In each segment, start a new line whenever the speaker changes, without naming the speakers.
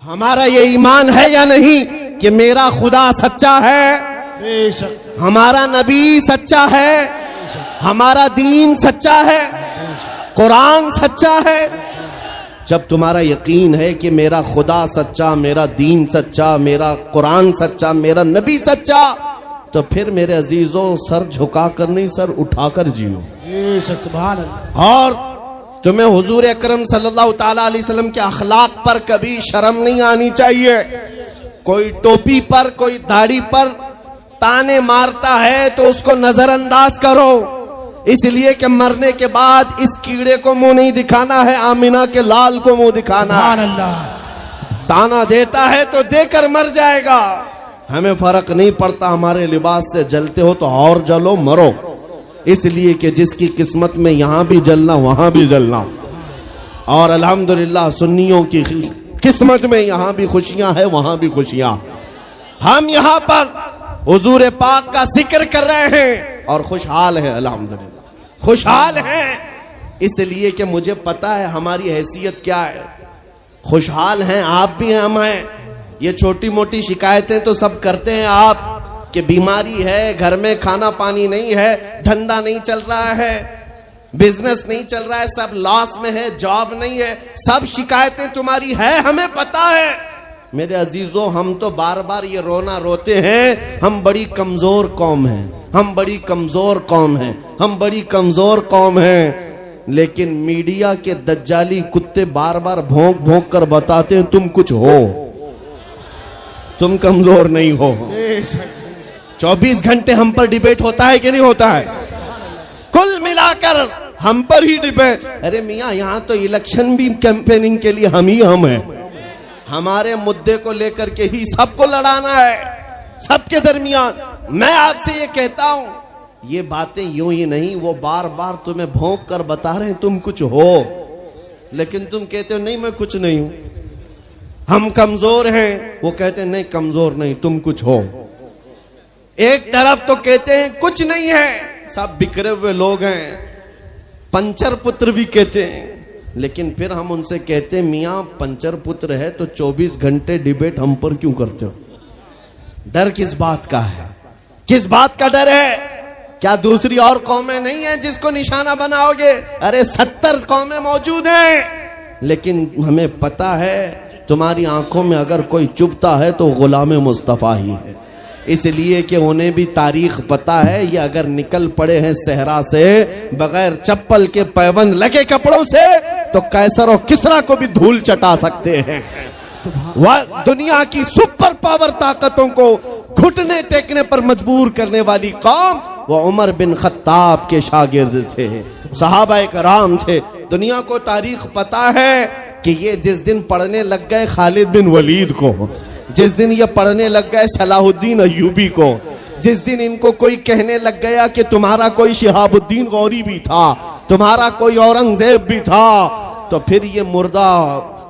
हमारा ये ईमान है या नहीं कि मेरा खुदा सच्चा है, हमारा नबी सच्चा है, हमारा दीन सच्चा है, कुरान सच्चा है। जब तुम्हारा यकीन है कि मेरा खुदा सच्चा, मेरा दीन सच्चा, मेरा कुरान सच्चा, मेरा नबी सच्चा, तो फिर मेरे अजीजों सर झुकाकर नहीं, सर उठाकर जियो। और तुम्हें हुजूर अकरम सल्लल्लाहु ताला अलैहि वसल्लम के अखलाक पर कभी शर्म नहीं आनी चाहिए। कोई टोपी पर, कोई दाढ़ी पर ताने मारता है तो उसको नजरअंदाज करो, इसलिए कि मरने के बाद इस कीड़े को मुंह नहीं दिखाना है, आमिना के लाल को मुंह दिखाना है। ताना देता है तो देकर मर जाएगा। हमें फर्क नहीं पड़ता, हमारे लिबास से जलते हो तो और जलो, मरो, इसलिए कि जिसकी किस्मत में यहां भी जलना वहां भी जलना। और अल्हम्दुलिल्लाह सुन्नियों की किस्मत में यहां भी खुशियां है, वहां भी खुशियां। हम यहां पर हुजूर पाक का जिक्र कर रहे हैं और खुशहाल है, अल्हम्दुलिल्लाह खुशहाल है, इसलिए कि मुझे पता है हमारी हैसियत क्या है। खुशहाल हैं, आप भी हैं, हम हैं। ये छोटी मोटी शिकायतें तो सब करते हैं आप, कि बीमारी है, घर में खाना पानी नहीं है, धंधा नहीं चल रहा है, बिजनेस नहीं चल रहा है, सब लॉस में है, जॉब नहीं है, सब शिकायतें तुम्हारी है, हमें पता है। मेरे अजीजों, हम तो बार बार ये रोना रोते हैं, हम बड़ी कमजोर कौम हैं, हम बड़ी कमजोर कौम हैं, हम बड़ी कमजोर कौम हैं। लेकिन मीडिया के दज्जाली कुत्ते बार बार भौंक भौंक कर बताते हैं तुम कुछ हो, तुम कमजोर नहीं हो। 24 घंटे हम पर डिबेट होता है कि नहीं होता है? कुल मिलाकर हम पर ही डिबेट। अरे मियाँ, यहाँ तो इलेक्शन भी कैंपेनिंग के लिए हम ही हम हैं। हमारे मुद्दे को लेकर के ही सबको लड़ाना है, सबके दरमियान। मैं आपसे ये कहता हूं, ये बातें यूं ही नहीं, वो बार बार तुम्हें भौंक कर बता रहे हैं तुम कुछ हो, लेकिन तुम कहते हो नहीं मैं कुछ नहीं हूं, हम कमजोर हैं। वो कहते हैं नहीं कमजोर नहीं, तुम कुछ हो। एक तरफ तो कहते हैं कुछ नहीं है, सब बिखरे हुए लोग हैं, पंचर पुत्र भी कहते हैं, लेकिन फिर हम उनसे कहते हैं मियाँ पंचर पुत्र है तो 24 घंटे डिबेट हम पर क्यों करते हो? डर किस बात का है? किस बात का डर है? क्या दूसरी और कौमें नहीं है जिसको निशाना बनाओगे? अरे 70 कौमें मौजूद हैं, लेकिन हमें पता है तुम्हारी आंखों में अगर कोई चुभता है तो गुलाम मुस्तफा ही है, इसलिए कि उन्हें भी तारीख पता है। ये अगर निकल पड़े हैं सहरा से बगैर चप्पल के, पैबंद लगे कपड़ों से, तो कैसर और किसरा को भी धूल चटा सकते हैं। वह दुनिया की सुपर पावर ताकतों को घुटने टेकने पर मजबूर करने वाली कौम, वो उमर बिन खत्ताब के शागिर्द थे, सहाबाए कराम थे। दुनिया को तारीख पता है कि ये जिस दिन पढ़ने लग गए खालिद बिन वलीद को, जिस दिन ये पढ़ने लग गए सलाहुद्दीन अय्यूबी को, जिस दिन इनको कोई कहने लग गया कि तुम्हारा कोई शिहाबुद्दीन गौरी भी था, तुम्हारा कोई औरंगजेब भी था, तो फिर ये मुर्दा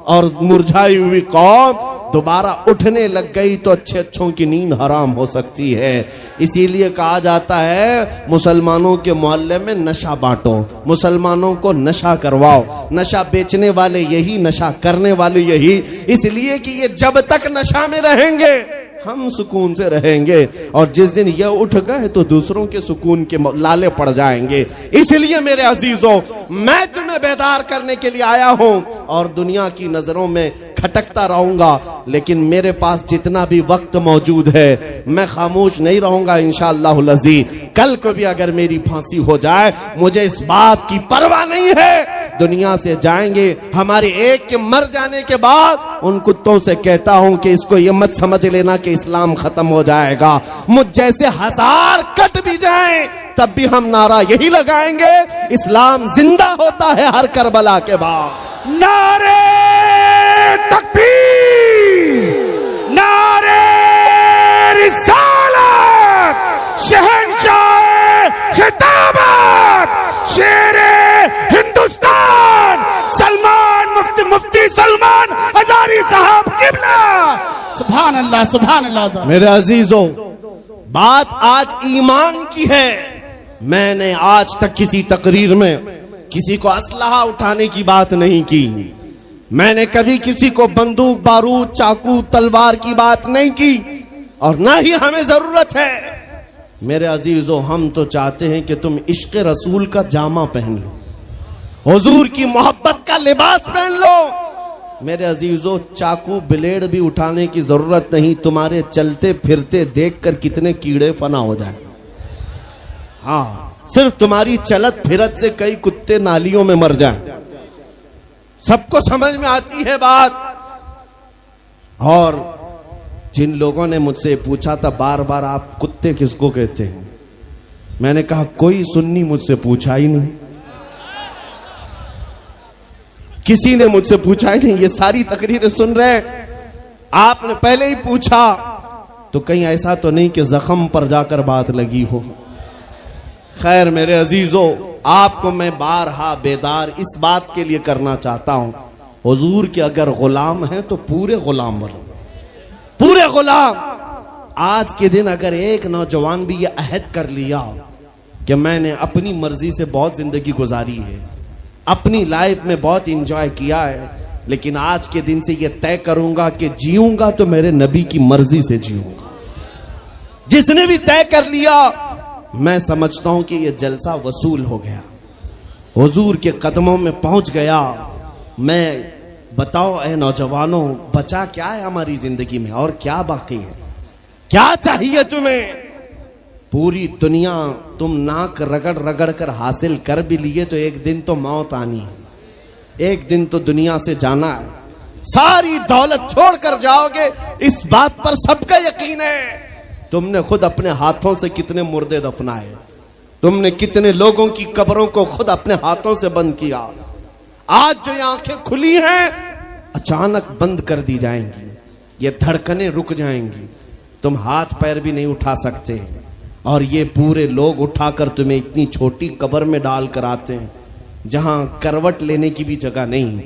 और मुरझाई हुई कौम दोबारा उठने लग गई तो अच्छे अच्छों की नींद हराम हो सकती है। इसीलिए कहा जाता है मुसलमानों के मोहल्ले में नशा बांटो, मुसलमानों को नशा करवाओ, नशा बेचने वाले यही, नशा करने वाले यही, इसलिए कि ये जब तक नशा में रहेंगे हम सुकून से रहेंगे, और जिस दिन ये उठ गए तो दूसरों के सुकून के लाले पड़ जाएंगे। इसलिए मेरे अजीजों, मैं तुम्हें बेदार करने के लिए आया हूं और दुनिया की नजरों में खटकता रहूंगा, लेकिन मेरे पास जितना भी वक्त मौजूद है मैं खामोश नहीं रहूंगा इंशाअल्लाहुल अज़ीज़। कल को भी अगर मेरी फांसी हो जाए मुझे इस बात की परवाह नहीं है, दुनिया से जाएंगे। हमारे एक के मर जाने के बाद उन कुत्तों से कहता हूं कि इसको ये मत समझ लेना कि इस्लाम खत्म हो जाएगा। मुझ जैसे 1000 कट भी जाएं तब भी हम नारा यही लगाएंगे, इस्लाम जिंदा होता है हर करबला के बाद।
नारे तकबीर, नारे रिसालत, शहंशाह खिताबत, शेरे हिंदुस्तान सलमान मुफ्ती सलमान हजारी साहब किबला। सुभान अल्लाह, सुभान अल्लाह।
मेरे अजीजों, बात आज ईमान की है। मैंने आज तक किसी तकरीर में किसी को असलहा उठाने की बात नहीं की, मैंने कभी किसी को बंदूक, बारूद, चाकू, तलवार की बात नहीं की और ना ही हमें जरूरत है। मेरे अजीजों, हम तो चाहते हैं कि तुम इश्क रसूल का जामा पहन लो, हुजूर की मोहब्बत का लिबास पहन लो। मेरे अजीजों, चाकू ब्लेड भी उठाने की जरूरत नहीं, तुम्हारे चलते फिरते देखकर कितने कीड़े फना हो जाए। हाँ, सिर्फ तुम्हारी चलत फिरत से कई कुत्ते नालियों में मर जाएं। सबको समझ में आती है बात। और जिन लोगों ने मुझसे पूछा था बार बार, आप कुत्ते किसको कहते हैं, मैंने कहा कोई सुन्नी मुझसे पूछा ही नहीं, किसी ने मुझसे पूछा ही नहीं। ये सारी तकरीरें सुन रहे हैं, आपने पहले ही पूछा तो कहीं ऐसा तो नहीं कि जख्म पर जाकर बात लगी हो। खैर मेरे अजीजों, आपको मैं बारहा बेदार इस बात के लिए करना चाहता हूं, हुजूर के अगर गुलाम हैं तो पूरे गुलाम बनो, पूरे गुलाम। आज के दिन अगर एक नौजवान भी ये अहद कर लिया कि मैंने अपनी मर्जी से बहुत जिंदगी गुजारी है, अपनी लाइफ में बहुत इंजॉय किया है, लेकिन आज के दिन से ये तय करूंगा कि जीऊंगा तो मेरे नबी की मर्जी से जीऊंगा, जिसने भी तय कर लिया, मैं समझता हूं कि ये जलसा वसूल हो गया, हुजूर के कदमों में पहुंच गया। मैं बताओ ए नौजवानों, बचा क्या है हमारी जिंदगी में और क्या बाकी है? क्या चाहिए तुम्हें? पूरी दुनिया तुम नाक रगड़ रगड़ कर हासिल कर भी लिए तो एक दिन तो मौत आनी है, एक दिन तो दुनिया से जाना है, सारी दौलत छोड़कर जाओगे, इस बात पर सबका यकीन है। तुमने खुद अपने हाथों से कितने मुर्दे दफनाए, तुमने कितने लोगों की कब्रों को खुद अपने हाथों से बंद किया। आज जो ये आंखें खुली हैं अचानक बंद कर दी जाएंगी, ये धड़कनें रुक जाएंगी, तुम हाथ पैर भी नहीं उठा सकते, और ये पूरे लोग उठाकर तुम्हें इतनी छोटी कब्र में डाल कर आते हैं जहां करवट लेने की भी जगह नहीं,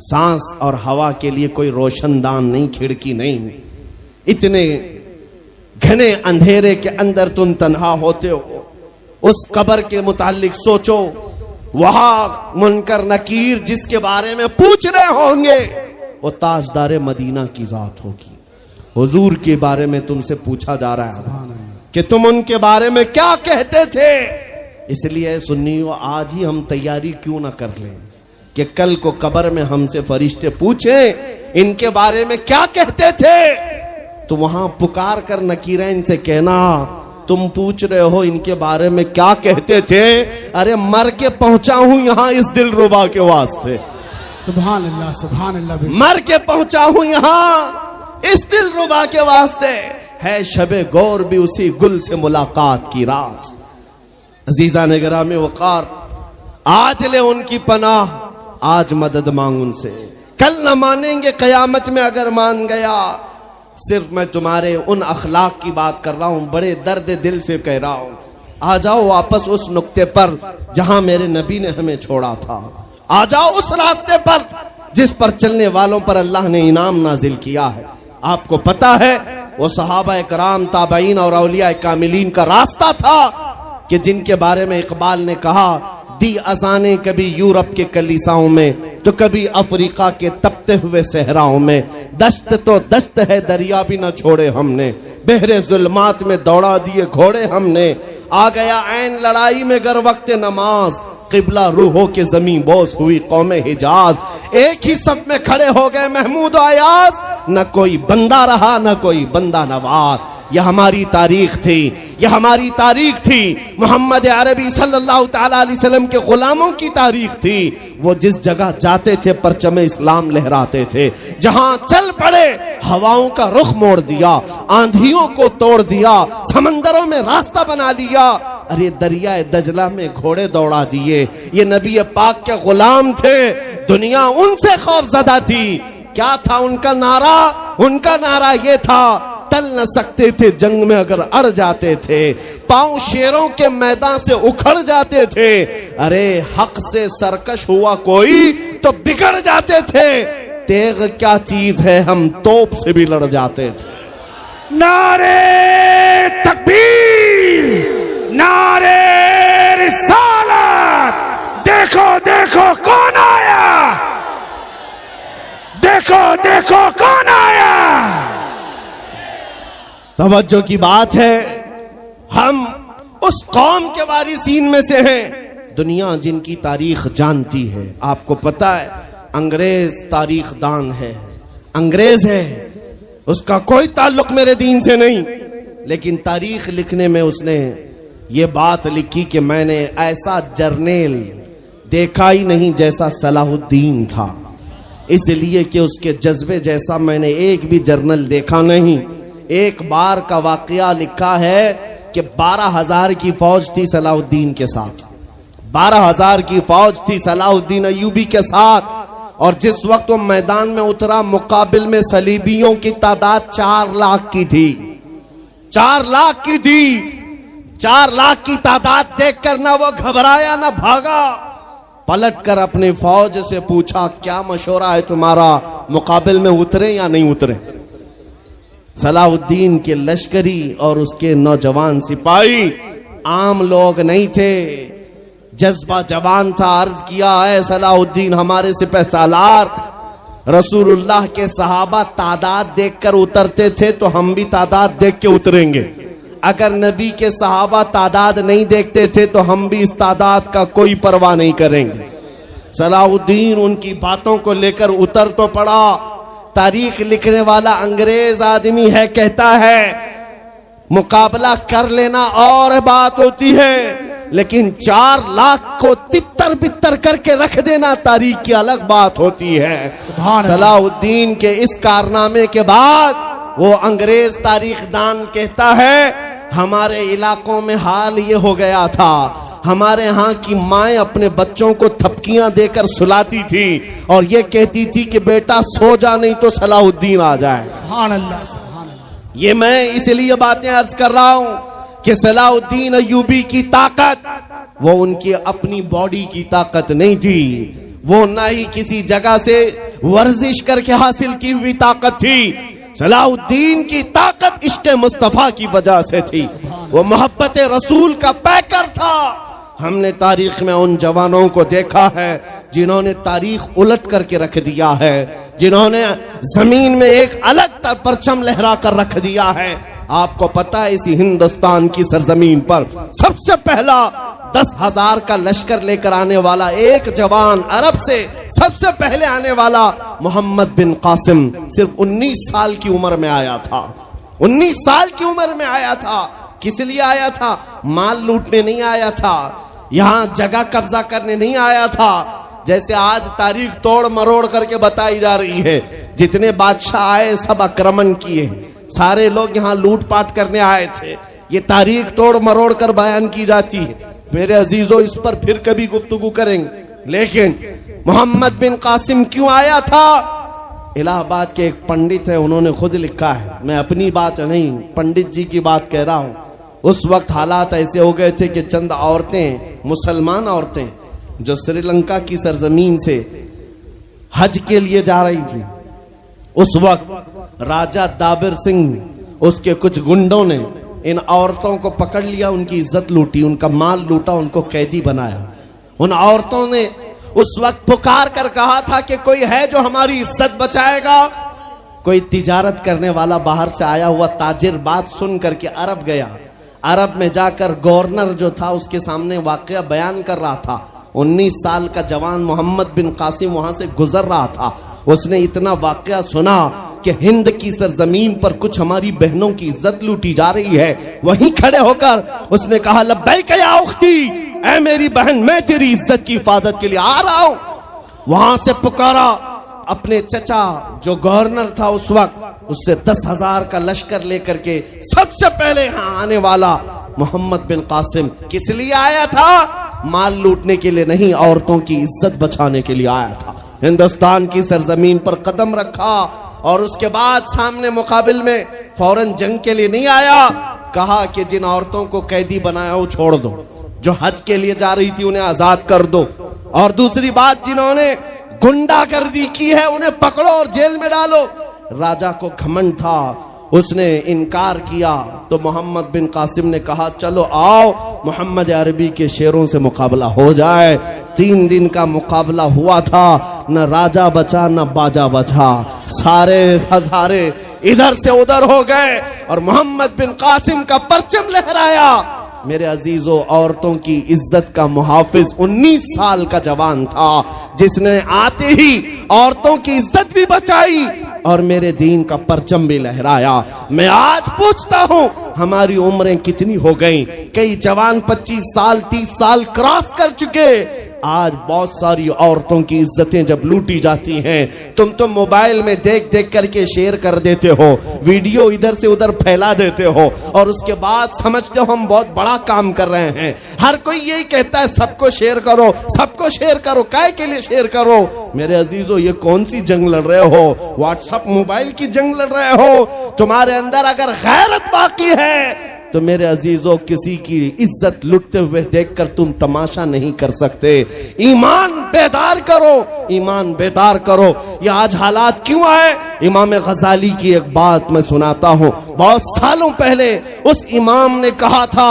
सांस और हवा के लिए कोई रोशनदान नहीं, खिड़की नहीं, इतने घने अंधेरे के अंदर तुम तन्हा होते हो। उस कब्र के मुतालिक सोचो, वहां मुनकर नकीर जिसके बारे में पूछ रहे होंगे वो ताजदारे मदीना की जात होगी। हुजूर के बारे में तुमसे पूछा जा रहा है कि तुम उनके बारे में क्या कहते थे। इसलिए सुन्नियों, आज ही हम तैयारी क्यों ना कर लें कि कल को कब्र में हमसे फरिश्ते पूछें इनके बारे में क्या कहते थे, तो वहां पुकार कर नकीरैन से कहना, तुम पूछ रहे हो इनके बारे में क्या कहते थे, अरे मर के पहुंचा हूं यहां इस दिलरुबा के वास्ते।
सुभान अल्लाह, सुभान अल्लाह।
मर के पहुंचा हूं यहां इस दिलरुबा के वास्ते, है शबे गौर भी उसी गुल से मुलाकात की रात। अजीजा ने गिरामी वकार, आज ले उनकी पनाह, आज मदद मांग उनसे, कल न मानेंगे कयामत में अगर मान गया। सिर्फ मैं तुम्हारे उन अखलाक की बात कर रहा हूं, बड़े दर्द दिल से कह रहा हूं। आ जाओ वापस उस नुक्ते पर जहां मेरे नबी ने हमें छोड़ा था, आ जाओ उस रास्ते पर जिस पर चलने वालों पर अल्लाह ने इनाम नाजिल किया है। आपको पता है वो सहाबा कराम, ताबईन और औलिया कामिलीन का रास्ता था कि जिनके बारे में इकबाल ने कहा, दी अजाने कभी यूरोप के कलीसाओं में तो कभी अफ्रीका के तपते हुए सहराओं में, दश्त तो दश्त है दरिया भी न छोड़े हमने, बहरे जुल्मात में दौड़ा दिए घोड़े हमने, आ गया ऐन लड़ाई में गर वक्त नमाज, किबला रूहों के जमीन बोस हुई कौमे हिजाज। एक ही सब में खड़े हो गए महमूद अयाज, न कोई बंदा रहा न कोई बंदा नवाज। यह हमारी तारीख थी, यह हमारी तारीख थी, मोहम्मद अरबी सल्लल्लाहु ताला अलैहि वसल्लम के गुलामों की तारीख थी। वो जिस जगह जाते थे परचमे इस्लाम लहराते थे, जहां चल पड़े हवाओं का रुख मोड़ दिया, आंधियों को तोड़ दिया, समंदरों में रास्ता बना लिया, अरे दरिया दजला में घोड़े दौड़ा दिए। ये नबी पाक के गुलाम थे, दुनिया उनसे खौफजदा थी। क्या था उनका नारा? उनका नारा ये था, टल न सकते थे जंग में अगर अड़ जाते थे, पांव शेरों के मैदान से उखड़ जाते थे, अरे हक से सरकश हुआ कोई तो बिगड़ जाते थे, तेग क्या चीज है हम तोप से भी लड़ जाते थे।
नारे तकबीर, नारे रिसालत, देखो देखो कौन आया, देखो देखो कौन आया।
तवज्जो की बात है, हम उस कौम के वारिसीन में से हैं दुनिया जिनकी तारीख जानती है। आपको पता है अंग्रेज तारीख दान है, अंग्रेज है, उसका कोई ताल्लुक मेरे दीन से नहीं, लेकिन तारीख लिखने में उसने ये बात लिखी कि मैंने ऐसा जर्नेल देखा ही नहीं जैसा सलाहुद्दीन था, इसलिए कि उसके जज्बे जैसा मैंने एक भी जर्नल देखा नहीं। एक बार का वाकया लिखा है कि 12,000 की फौज थी सलाहुद्दीन के साथ, 12,000 की फौज थी सलाहुद्दीन अय्यूबी के साथ, और जिस वक्त वो मैदान में उतरा मुकाबिल में सलीबियों की तादाद 4 लाख की थी, 4 लाख की थी। 4 लाख की तादाद देखकर ना वो घबराया ना भागा, पलटकर अपनी फौज से पूछा क्या मशवरा है तुम्हारा, मुकाबिल में उतरे या नहीं उतरे। सलाहुद्दीन के लश्करी और उसके नौजवान सिपाही आम लोग नहीं थे, जज्बा जवान था। अर्ज किया है सलाहुद्दीन हमारे सिपह सालार, रसूलुल्लाह के सहाबा तादाद देखकर उतरते थे तो हम भी तादाद देख के उतरेंगे, अगर नबी के सहाबा तादाद नहीं देखते थे तो हम भी इस तादाद का कोई परवाह नहीं करेंगे। सलाहुद्दीन उनकी बातों को लेकर उतर तो पड़ा। तारीख लिखने वाला अंग्रेज आदमी है, कहता है मुकाबला कर लेना और बात होती है, लेकिन 4 लाख को तितर बितर करके रख देना तारीख की अलग बात होती है। सलाहुद्दीन के इस कारनामे के बाद वो अंग्रेज तारीखदान कहता है हमारे इलाकों में हाल ये हो गया था, हमारे यहाँ की माएं अपने बच्चों को थपकियां देकर सुलाती थी और ये कहती थी कि बेटा सो जा नहीं तो सलाहुद्दीन आ जाए।
सुभान अल्लाह, सुभान अल्लाह।
ये मैं इसलिए बातें अर्ज कर रहा हूं कि सलाहुद्दीन अय्यूबी की ताकत वो उनकी अपनी बॉडी की ताकत नहीं थी, वो ना ही किसी जगह से वर्जिश करके हासिल की हुई ताकत थी। सलाहुद्दीन की ताकत इश्क़ मुस्तफा की वजह से थी, वो मोहब्बत रसूल का पैकर था। हमने तारीख में उन जवानों को देखा है जिन्होंने तारीख उलट करके रख दिया है, जिन्होंने जमीन में एक अलग परचम लहरा कर रख दिया है। आपको पता है इसी हिंदुस्तान की सरजमीन पर सबसे पहला 10,000 का लश्कर लेकर आने वाला एक जवान, अरब से सबसे पहले आने वाला मोहम्मद बिन कासिम सिर्फ 19 साल की उम्र में आया था। 19 साल की उम्र में आया था। किस लिए आया था? माल लूटने नहीं आया था, यहां जगह कब्जा करने नहीं आया था। जैसे आज तारीख तोड़ मरोड़ करके बताई जा रही है, जितने बादशाह आए सब आक्रमण किए, सारे लोग यहाँ लूटपाट करने आए थे, ये तारीख तोड़ मरोड़ कर बयान की जाती है। मेरे अजीजों इस पर फिर कभी गुफ्तगू करेंगे, लेकिन मोहम्मद बिन कासिम क्यों आया था? इलाहाबाद के एक पंडित है, उन्होंने खुद लिखा है, मैं अपनी बात नहीं पंडित जी की बात कह रहा हूं। उस वक्त हालात ऐसे हो गए थे कि चंद औरतें, मुसलमान औरतें जो श्रीलंका की सरजमीन से हज के लिए जा रही थी, उस वक्त राजा दाबिर सिंह उसके कुछ गुंडों ने इन औरतों को पकड़ लिया, उनकी इज्जत लूटी, उनका माल लूटा, उनको कैदी बनाया। उन औरतों ने उस वक्त पुकार कर कहा था कि कोई है जो हमारी इज्जत बचाएगा। कोई तिजारत करने वाला बाहर से आया हुआ ताजिर बात सुन करके अरब गया। अरब में जाकर गवर्नर जो था उसके सामने वाकया बयान कर रहा था। 19 साल का जवान मोहम्मद बिन कासिम वहां से गुजर रहा था। उसने इतना वाकया सुना कि हिंद की सरजमीन पर कुछ हमारी बहनों की इज्जत लूटी जा रही है। वहीं खड़े होकर उसने कहा लब्बैक या उख्ती, ऐ मेरी बहन मैं तेरी इज्जत की हिफाजत के लिए आ रहा हूं। वहां से पुकारा अपने चचा जो गवर्नर था उस वक्त, उससे 10,000 का लश्कर लेकर के सबसे पहले यहां आने वाला मोहम्मद बिन कासिम किस लिए आया था? माल लूटने के लिए नहीं, औरतों की इज्जत बचाने के लिए आया था। हिंदुस्तान की सरजमीन पर कदम रखा और उसके बाद सामने मुकाबिल में फौरन जंग के लिए नहीं आया। कहा कि जिन औरतों को कैदी बनाया वो छोड़ दो, जो हज के लिए जा रही थी उन्हें आजाद कर दो, और दूसरी बात जिन्होंने गुंडागर्दी की है उन्हें पकड़ो और जेल में डालो। राजा को घमंड था, उसने इनकार किया तो मोहम्मद बिन कासिम ने कहा चलो आओ मोहम्मद अरबी के शेरों से मुकाबला हो जाए। 3 दिन का मुकाबला हुआ था, न राजा बचा न बाजा बचा, सारे हजारे इधर से उधर हो गए और मोहम्मद बिन कासिम का परचम लहराया। मेरे अजीजों, औरतों की इज्जत का मुहाफिज 19 साल का जवान था जिसने आते ही औरतों की इज्जत भी बचाई और मेरे दीन का परचम भी लहराया। मैं आज पूछता हूं हमारी उम्रें कितनी हो गई? कई जवान 25 साल 30 साल क्रॉस कर चुके। आज बहुत सारी औरतों की इज्जतें जब लूटी जाती हैं, तुम तो मोबाइल में देख देख करके शेयर कर देते हो, वीडियो इधर से उधर फैला देते हो और उसके बाद समझते हो हम बहुत बड़ा काम कर रहे हैं। हर कोई यही कहता है सबको शेयर करो, सबको शेयर करो। काय के लिए शेयर करो? मेरे अजीजों, ये कौन सी जंग लड़ रहे हो? व्हाट्सएप मोबाइल की जंग लड़ रहे हो? तुम्हारे अंदर अगर गैरत बाकी है तो मेरे अजीजों, किसी की इज्जत लुटते हुए देखकर तुम तमाशा नहीं कर सकते। ईमान बेदार करो, ईमान बेदार करो। ये आज हालात क्यों आए? इमाम गजाली की एक बात मैं सुनाता हूं। बहुत सालों पहले उस इमाम ने कहा था,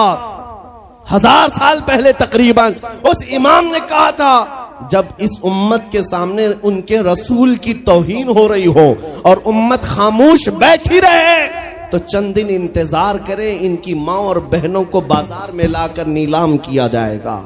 1000 साल पहले तकरीबन, उस इमाम ने कहा था जब इस उम्मत के सामने उनके रसूल की तौहीन हो रही हो और उम्मत खामोश बैठी रहे तो चंद दिन इंतजार करें, इनकी माँ और बहनों को बाजार में लाकर नीलाम किया जाएगा,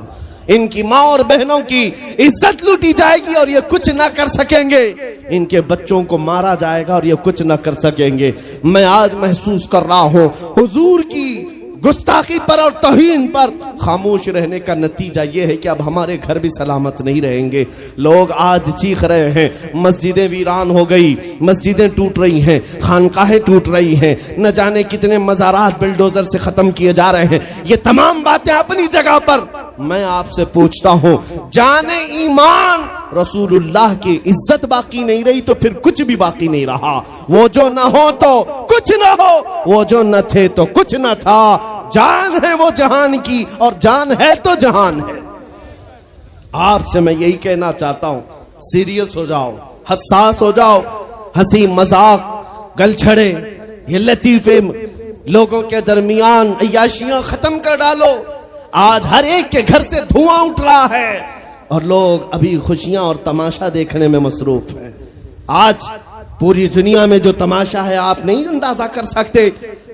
इनकी माँ और बहनों की इज्जत लूटी जाएगी और ये कुछ ना कर सकेंगे, इनके बच्चों को मारा जाएगा और ये कुछ ना कर सकेंगे। मैं आज महसूस कर रहा हूं हुजूर की गुस्ताखी पर और तौहीन पर खामोश रहने का नतीजा यह है कि अब हमारे घर भी सलामत नहीं रहेंगे। लोग आज चीख रहे हैं, मस्जिदें वीरान हो गई, मस्जिदें टूट रही हैं, खानकाहें टूट रही हैं, न जाने कितने मज़ारात बिल्डोजर से खत्म किए जा रहे हैं। ये तमाम बातें अपनी जगह पर। मैं आपसे पूछता हूं, जाने ईमान रसूलुल्लाह की इज्जत बाकी नहीं रही तो फिर कुछ भी बाकी नहीं रहा। वो जो न हो तो कुछ न हो, वो जो न थे तो कुछ न था। जान है वो जहान की और जान है तो जहान है। आपसे मैं यही कहना चाहता हूं, सीरियस हो जाओ, हसास हो जाओ। हंसी मजाक गलछड़े ये लतीफे लोगों के दरमियान अय्याशियां खत्म कर डालो। आज हर एक के घर से धुआं उठ रहा है और लोग अभी खुशियां और तमाशा देखने में मसरूफ हैं। आज पूरी दुनिया में जो तमाशा है आप नहीं अंदाजा कर सकते।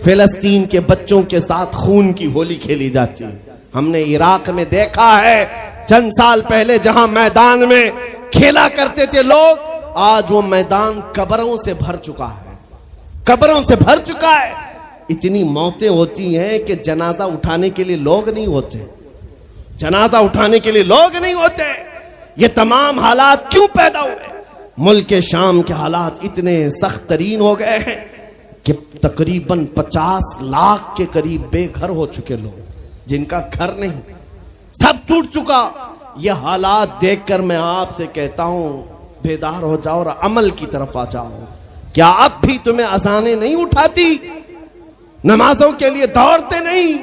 फिलिस्तीन के बच्चों के साथ खून की होली खेली जाती है। हमने इराक में देखा है चंद साल पहले जहां मैदान में खेला करते थे लोग, आज वो मैदान कब्रों से भर चुका है, कब्रों से भर चुका है। इतनी मौतें होती हैं कि जनाजा उठाने के लिए लोग नहीं होते, जनाजा उठाने के लिए लोग नहीं होते। ये तमाम हालात क्यों पैदा हुए? मुल्क के शाम के हालात इतने सख्त तरीन हो गए हैं कि तकरीबन 50 लाख के करीब बेघर हो चुके लोग, जिनका घर नहीं, सब टूट चुका। ये हालात देखकर मैं आपसे कहता हूं, बेदार हो जाओ और अमल की तरफ आ जाओ। क्या अब भी तुम्हें अजानें नहीं उठाती? नमाजों के लिए दौड़ते नहीं?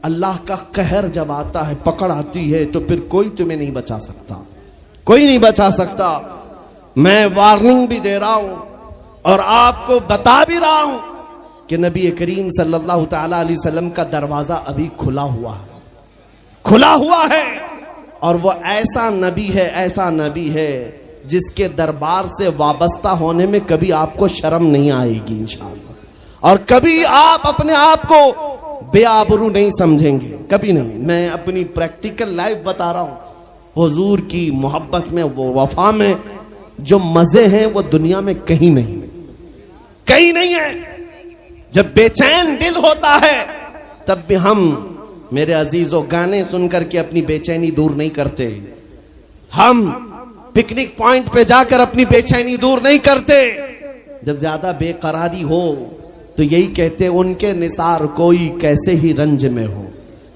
अल्लाह का कहर जब आता है, पकड़ आती है, तो फिर कोई तुम्हें नहीं बचा सकता, कोई नहीं बचा सकता। मैं वार्निंग भी दे रहा हूं और आपको बता भी रहा हूं कि नबी करीम सल्लल्लाहु तआला अलैहि वसल्लम का दरवाजा अभी खुला हुआ है, खुला हुआ है। और वो ऐसा नबी है, ऐसा नबी है जिसके दरबार से वाबस्ता होने में कभी आपको शर्म नहीं आएगी इंशाअल्लाह, और कभी आप अपने आप को बेआबरू नहीं समझेंगे, कभी नहीं। मैं अपनी प्रैक्टिकल लाइफ बता रहा हूं। हुजूर की मोहब्बत में, वो वफा में जो मजे हैं वो दुनिया में कहीं नहीं, कहीं नहीं है। जब बेचैन दिल होता है तब भी हम, मेरे अजीजों, गाने सुनकर के अपनी बेचैनी दूर नहीं करते। हम पिकनिक पॉइंट पे जाकर अपनी बेचैनी दूर नहीं करते। जब ज्यादा बेकरारी हो तो यही कहते, उनके निसार कोई कैसे ही रंज में हो,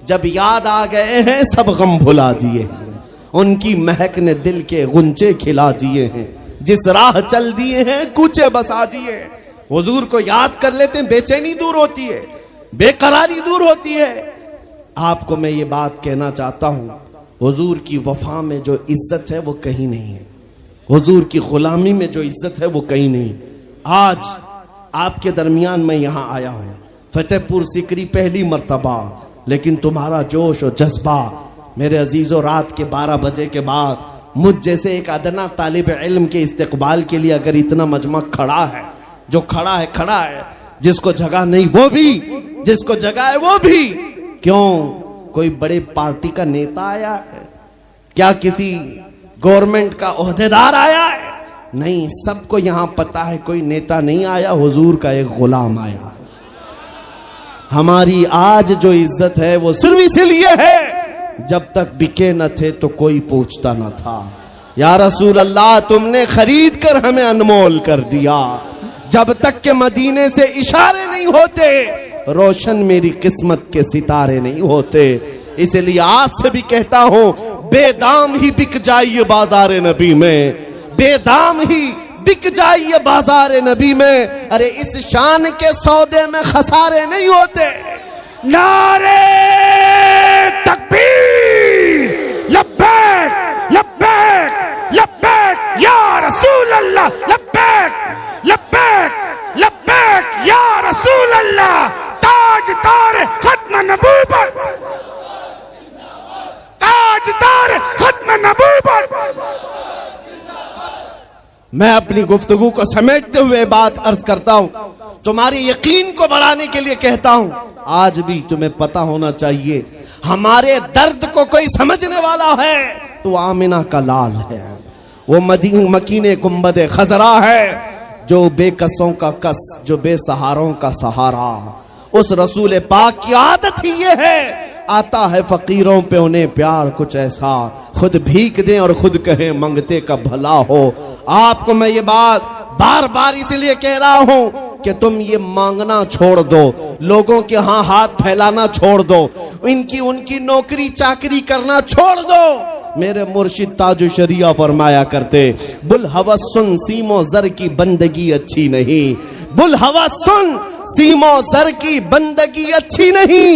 जब याद आ गए हैं सब गम भुला दिए हैं, उनकी महक ने दिल के गुंचे खिला दिए हैं, जिस राह चल दिए हैं कूचे बसा दिए हैं। हुजूर को याद कर लेते हैं, बेचैनी दूर होती है, बेकरारी दूर होती है। आपको मैं ये बात कहना चाहता हूं, हुजूर की वफा में जो इज्जत है वो कहीं नहीं है, हुजूर की गुलामी में जो इज्जत है वो कहीं नहीं। आज आपके दरमियान मैं यहाँ आया हूँ, फतेहपुर सिकरी पहली मर्तबा, लेकिन तुम्हारा जोश और जज्बा मेरे अजीजों, रात के 12 बजे के बाद मुझ जैसे एक अदना तालिब इल्म के इस्तेकबाल के लिए अगर इतना मजमा खड़ा है, जो खड़ा है, जिसको जगह नहीं वो भी, जिसको जगह है वो भी, क्यों कोई बड़े पार्टी का नेता आया है क्या? किसी गवर्नमेंट का ओहदेदार आया है? नहीं, सबको यहां पता है कोई नेता नहीं आया, हुजूर का एक गुलाम आया। हमारी आज जो इज्जत है वो सिर्फ इसीलिए है, जब तक बिके न थे तो कोई पूछता न था। या रसूल अल्लाह, तुमने खरीद कर हमें अनमोल कर दिया। जब तक के मदीने से इशारे नहीं होते, रोशन मेरी किस्मत के सितारे नहीं होते। इसलिए आपसे भी कहता हूं, बेदाम ही बिक जाइए बाजार नबी में, बेदाम ही बिक जाइए बाजार नबी में। अरे इस शान के सौदे में खसारे नहीं होते।
नारे तकबीर, लब्बैक लब्बैक लब्बैक या रसूल अल्लाह, लब्बैक लब्बैक लब्बैक या रसूल अल्लाह। ताजदार खत्म नबूवत, ताजदार खत्म नबूवत।
मैं अपनी गुफ्तगू को समेटते हुए बात अर्ज करता हूं, तुम्हारे यकीन को बढ़ाने के लिए कहता हूं, आज भी तुम्हें पता होना चाहिए, हमारे दर्द को कोई समझने वाला है तो आमिना का लाल है, वो मकीने गुंबदे खजरा है, जो बेकसों का कस, जो बेसहारों का सहारा। उस रसूल पाक की आदत ही ये है, आता है फकीरों पे उन्हें प्यार कुछ ऐसा, खुद भीख दें और खुद कहें मंगते का भला हो। आपको मैं ये बात बार बार इसलिए कह रहा हूं कि तुम ये मांगना छोड़ दो, लोगों के यहाँ हाथ फैलाना छोड़ दो, उनकी नौकरी चाकरी करना छोड़ दो। मेरे मुर्शिद ताजु शरिया फरमाया करते, बुल हवस सुन सीमो जर की बंदगी अच्छी नहीं, बुल हवस सुन सीमो जर की बंदगी अच्छी नहीं,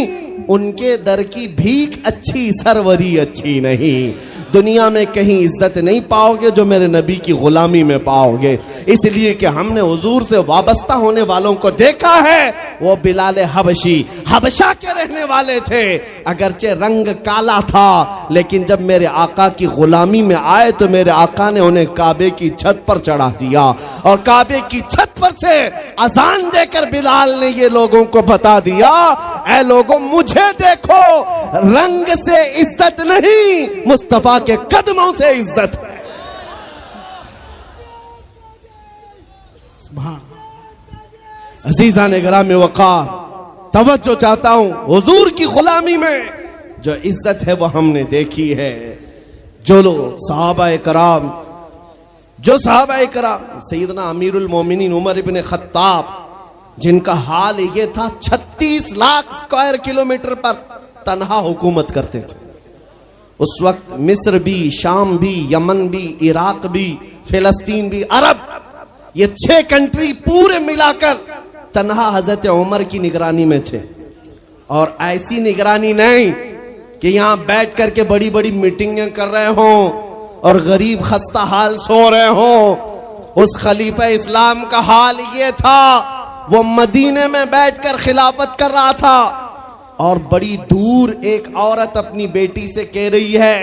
उनके दर की भीख अच्छी, सरवरी अच्छी नहीं। दुनिया में कहीं इज्जत नहीं पाओगे जो मेरे नबी की गुलामी में पाओगे। इसलिए कि हमने हुजूर से वाबस्ता होने वालों को देखा है, वो बिलाल हबशी हबशा के रहने वाले थे, अगरचे रंग काला था, लेकिन जब मेरे आका की गुलामी में आए तो मेरे आका ने उन्हें काबे की छत पर चढ़ा दिया, और काबे की छत पर से अजान देकर बिलाल ने ये लोगों को बता दिया, ऐ लोगों मुझे देखो, रंग से इज्जत नहीं, मुस्तफा के कदमों से इज्जत है। अजीजा ने ग्राम वकार, तवज्जो चाहता हूं, हुजूर की गुलामी में जो इज्जत है वो हमने देखी है। जो लोग सहाबाए कराम, जो सहाबाए कराम, सैयदना अमीरुल मोमिनीन उमर इब्न खत्ताब, जिनका हाल ये था 36 लाख स्क्वायर किलोमीटर पर तन्हा हुकूमत करते थे। उस वक्त मिस्र भी, शाम भी, यमन भी, इराक भी, फिलिस्तीन भी, अरब, ये 6 कंट्री पूरे मिलाकर तन्हा हजरत उमर की निगरानी में थे। और ऐसी निगरानी नहीं कि यहां बैठ करके बड़ी बड़ी मीटिंगें कर रहे हो और गरीब खस्ता हाल सो रहे हो। उस खलीफा इस्लाम का हाल ये था, वो मदीने में बैठकर खिलाफत कर रहा था, और बड़ी दूर एक औरत अपनी बेटी से कह रही है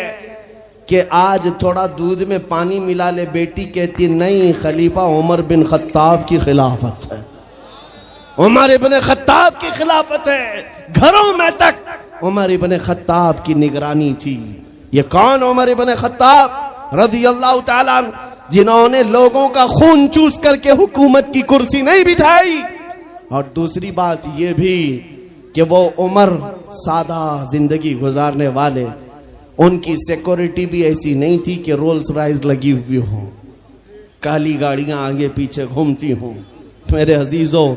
कि आज थोड़ा दूध में पानी मिला ले। बेटी कहती नहीं, खलीफा उमर बिन खत्ताब की खिलाफत है, उमर इब्न खत्ताब की खिलाफत है। घरों में तक उमर इब्न खत्ताब की निगरानी थी। ये कौन? उमर इब्न खत्ताब रज़ियल्लाहु ताला अन्हु, जिन्होंने लोगों का खून चूस करके हुकूमत की कुर्सी नहीं बिठाई। और दूसरी बात ये भी कि वो उमर सादा जिंदगी गुजारने वाले, उनकी सिक्योरिटी भी ऐसी नहीं थी कि रोल्स रॉयस लगी हुई हो, काली गाड़ियां आगे पीछे घूमती हों। मेरे अजीजों,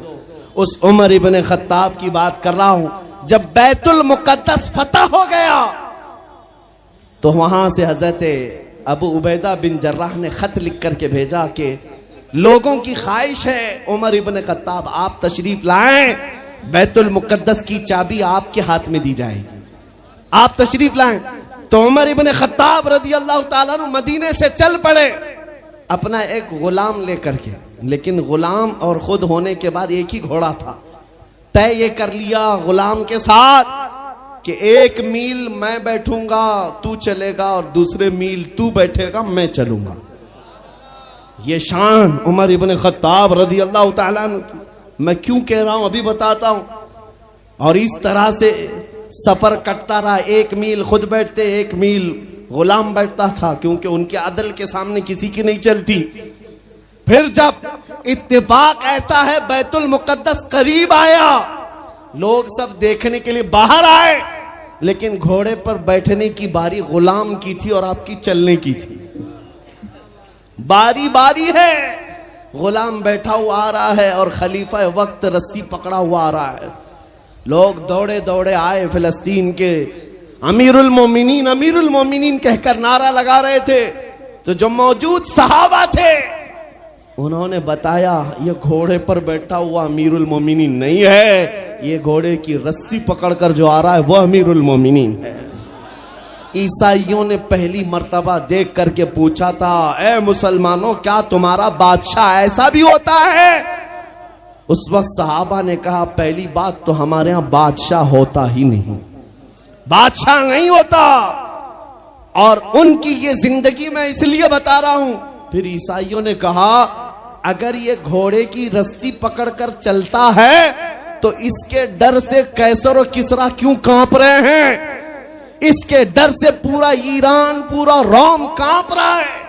उस उमर इब्न खत्ताब की बात कर रहा हूं। जब बैतुल मुकद्दस फतह हो गया तो वहां से हजरत अबू उबैदा बिन जर्राह ने खत लिख करके भेजा कि लोगों की ख्वाहिश है उमर इब्न खत्ताब आप तशरीफ लाएं, बैतुल मुकद्दस की चाबी आपके हाथ में दी जाएगी, आप तशरीफ लाएं। तो उमर इब्न खत्ताब रज़ियल्लाहु ताला अन्हु मदीने से चल पड़े। अपना एक गुलाम लेकर के, लेकिन गुलाम और खुद होने के बाद एक ही घोड़ा था। तय ये कर लिया गुलाम के साथ कि 1 मील मैं बैठूंगा तू चलेगा और दूसरे मील तू बैठेगा मैं चलूंगा। ये शान उमर इब्न खत्ताब रज़ी अल्लाह ताला अन्हु की। मैं क्यों कह रहा हूं अभी बताता हूं। और इस तरह से सफर कटता रहा। 1 मील खुद बैठते, 1 मील गुलाम बैठता था, क्योंकि उनके अदल के सामने किसी की नहीं चलती। फिर जब इत्तेफाक ऐसा है बैतुल मुकद्दस करीब आया, लोग सब देखने के लिए बाहर आए, लेकिन घोड़े पर बैठने की बारी गुलाम की थी और आपकी चलने की थी। बारी बारी है, गुलाम बैठा हुआ आ रहा है और खलीफा वक्त रस्सी पकड़ा हुआ आ रहा है। लोग दौड़े दौड़े आए, फिलिस्तीन के अमीरुल मोमिनीन कहकर नारा लगा रहे थे। तो जो मौजूद सहाबा थे उन्होंने बताया ये घोड़े पर बैठा हुआ अमीरुल मोमिनीन नहीं है, ये घोड़े की रस्सी पकड़कर जो आ रहा है वो अमीरुल मोमिनीन है। ईसाइयों ने पहली मर्तबा देख करके पूछा था, ए मुसलमानों क्या तुम्हारा बादशाह ऐसा भी होता है? उस वक्त सहाबा ने कहा, पहली बात तो हमारे यहां बादशाह होता ही नहीं, बादशाह नहीं होता। और उनकी ये जिंदगी मैं इसलिए बता रहा हूं। फिर ईसाइयों ने कहा, अगर ये घोड़े की रस्सी पकड़कर चलता है तो इसके डर से कैसर और किसरा क्यों कांप रहे हैं? इसके डर से पूरा ईरान, पूरा रोम कांप रहा है।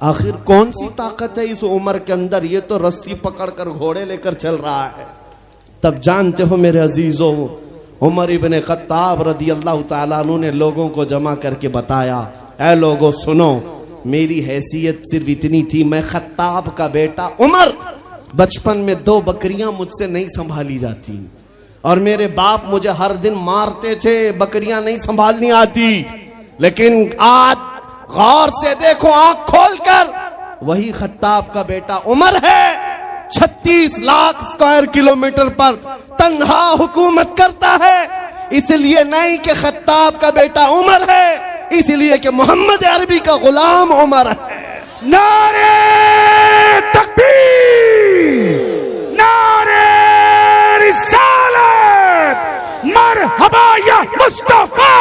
आखिर कौन सी ताकत है इस उम्र के अंदर? ये तो रस्सी पकड़कर घोड़े लेकर चल रहा है। तब जानते हो मेरे अजीजों, उमर इब्न खत्ताब रज़ी अल्लाह ताला अन्हु ने लोगों को जमा करके बताया, ऐ लोगों सुनो, मेरी हैसियत सिर्फ इतनी थी, मैं खत्ताब का बेटा उमर, बचपन में 2 बकरियां मुझसे नहीं संभाली जाती और मेरे बाप मुझे हर दिन मारते थे, बकरियां नहीं संभालनी आती। लेकिन आज गौर से देखो, आंख खोलकर, वही खत्ताब का बेटा उमर है। 36 लाख स्क्वायर किलोमीटर पर तन्हा हुकूमत करता है। इसलिए नहीं कि खत्ताब का बेटा उमर है, इसलिए कि मोहम्मद अरबी का गुलाम उमर है।
नारे तकबीर, नारे रिसालत, मरहबा या मुस्तफा,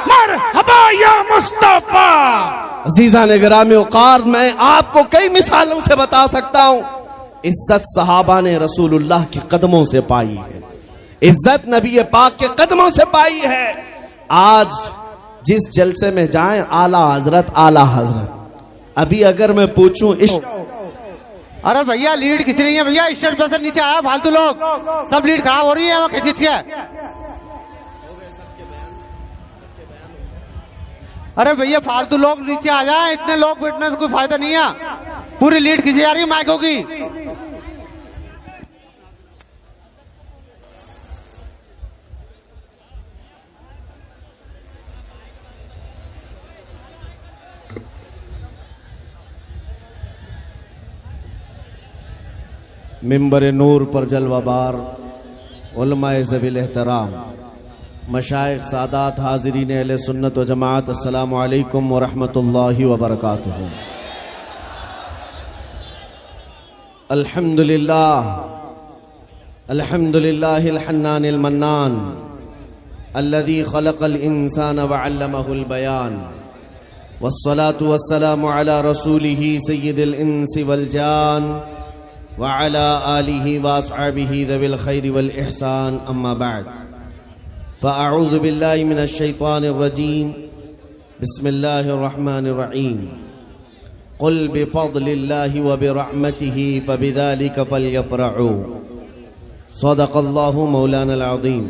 मरहबा या मुस्तफा।
अजीजा ने गिरामी औकार, मैं आपको कई मिसालों से बता सकता हूं। इज्जत सहाबा ने रसूलुल्लाह के कदमों से पाई है, इज्जत नबी पाक के कदमों से पाई है। आज जिस जलसे में जाएं, आला हजरत। अभी अगर मैं पूछूं
अरे भैया लीड खींच रही है भैया, स्टेज पर से नीचे आया, फालतू लोग सब लीड खराब हो रही है, खींच है। अरे भैया फालतू लोग नीचे आ जाए, इतने लोग बैठने से कोई फायदा नहीं है। पूरी लीड खींची जा रही है माइकों की।
मिंबर नूर पर जलवाबार उलमाए ज़वील एहतराम, मशाइख सादात, हाज़रीन अहले सुन्नत व जमात, अस्सलामु अलैकुम व रहमतुल्लाहि व बरकातुहू। अल्हम्दुलिल्लाहिल हन्नानिल मन्नान अल्लज़ी खलक़ल इंसान व अल्लमहुल बयान, वस्सलातु वस्सलामु अला रसूलिही सय्यिदिल इंसी वल जान व अला आलिही व अस्हाबिही ज़विल खैरि वल इहसान, अम्मा बाद। फ़अऊज़ु बिल्लाहि मिनश शैतानिर रजीम, बिस्मिल्लाहिर रहमानिर रहीम। क़ुल बिफ़ज़लिल्लाहि व बिरहमतिही फ़बिज़ालिका फ़ल्यफ़रहू। सदक़ल्लाहु मौलानल अज़ीम।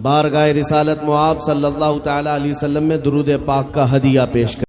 बारगाह रिसालत मुआब सल्लल्लाहु तआला अलैहि वसल्लम में दुरूद पाक का हदिया पेश कर।